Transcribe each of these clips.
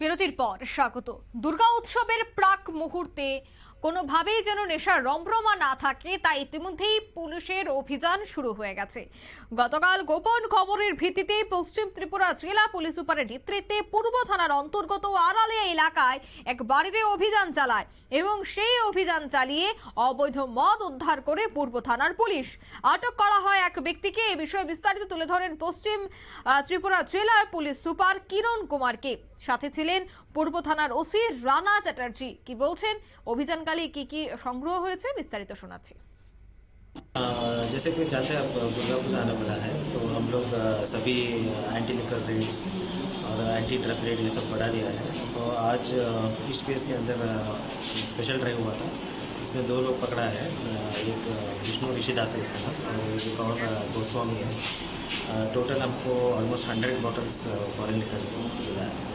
বিরতির পর স্বাগত। দুর্গা উৎসবের প্রাক মুহূর্তে কোনোভাবেই যেন নেশার রমরমা না থাকে, তাই ইতিমধ্যেই পুলিশের অভিযান শুরু হয়ে গেছে। গতকাল গোপন খবরের ভিত্তিতে পশ্চিম ত্রিপুরা জেলা পুলিশ সুপারের নেতৃত্বে পূর্ব থানার অন্তর্গত আড়ালিয়া এলাকায় এক বাড়িতে অভিযান চালায় এবং সেই অভিযান চালিয়ে অবৈধ মদ উদ্ধার করে পূর্ব থানার পুলিশ। আটক করা হয় এক ব্যক্তিকে। এ বিষয়ে বিস্তারিত তুলে ধরেন পশ্চিম ত্রিপুরা জেলার পুলিশ সুপার কিরণ কুমারকে। সাথে ছিলেন পূর্ব থানার ওসি রানা চ্যাটার্জি। কি বলছেন, অভিযানকালে কি কি সংগ্রহ হয়েছে, বিস্তারিত শোনাচ্ছি। जैसे कि जानते हैं, अब दुर्गा पूजा आने वाला है, तो हम लोग सभी एंटी लिकर रेड्स और एंटी ड्रग रेड ये सब बढ़ा दिया है। तो आज ईस्ट केस के अंदर स्पेशल ड्राइव हुआ था। इसमें 2 लोग पकड़ा है। एक विष्णु ऋषिदास है इसका नाम, और एक और गोस्वामी है। टोटल हमको ऑलमोस्ट 100 बॉटल्स फॉरेन लिकर मिला है।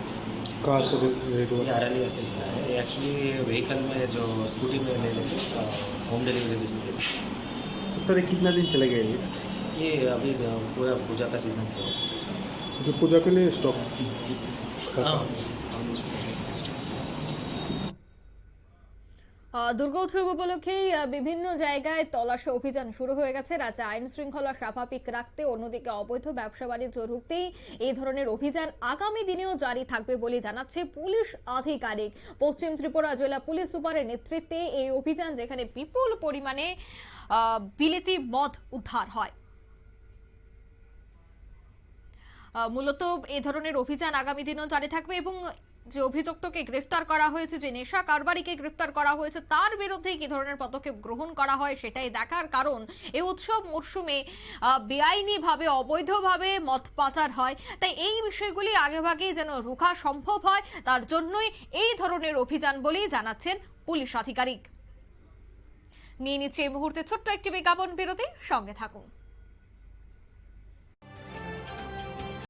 कहाँ से रेट हुआ? अरालिया से मिला है। एक्चुअली व्हीकल में जो स्कूटी में ले लेके होम डिलीवरी जैसे। सर ये कितना दिन चलेगा ये अभी पूरा पूजा का सीजन है, जो पूजा के लिए स्टॉक? দুর্গা উৎসব উপলক্ষে বিভিন্ন জায়গায় তল্লাশি অভিযান শুরু হয়ে গেছে। রাজ্যে আইন শৃঙ্খলা স্বাভাবিক রাখতে, অন্যদিকে অবৈধ ব্যবসা বাণিজ্য রুখতেই এই ধরনের অভিযান আগামী দিনেও জারি থাকবে বলে জানাচ্ছে পুলিশ আধিকারিক। পশ্চিম ত্রিপুরা জেলা পুলিশ সুপারের নেতৃত্বে এই অভিযান, যেখানে বিপুল পরিমাণে বিলেতি মদ উদ্ধার হয়। মূলত এই ধরনের অভিযান আগামী দিনেও জারি থাকবে এবং যে অভিযুক্তকে গ্রেফতার করা হয়েছে, যে নেশা কারবারিকে গ্রেফতার করা হয়েছে, তার বিরুদ্ধে কি ধরনের পদক্ষেপ গ্রহণ করা হয় সেটাই দেখার। কারণ এই উৎসব মরশুমে বেআইনি ভাবে, অবৈধভাবে মদ পাচার হয়, তাই এই বিষয়গুলি আগেভাগেই যেন রোখা সম্ভব হয়, তার জন্যই এই ধরনের অভিযান বলেই জানাচ্ছেন পুলিশ আধিকারিক। নিয়ে নিচ্ছে এই মুহূর্তে ছোট্ট একটি বিজ্ঞাপন বিরতি, সঙ্গে থাকুন।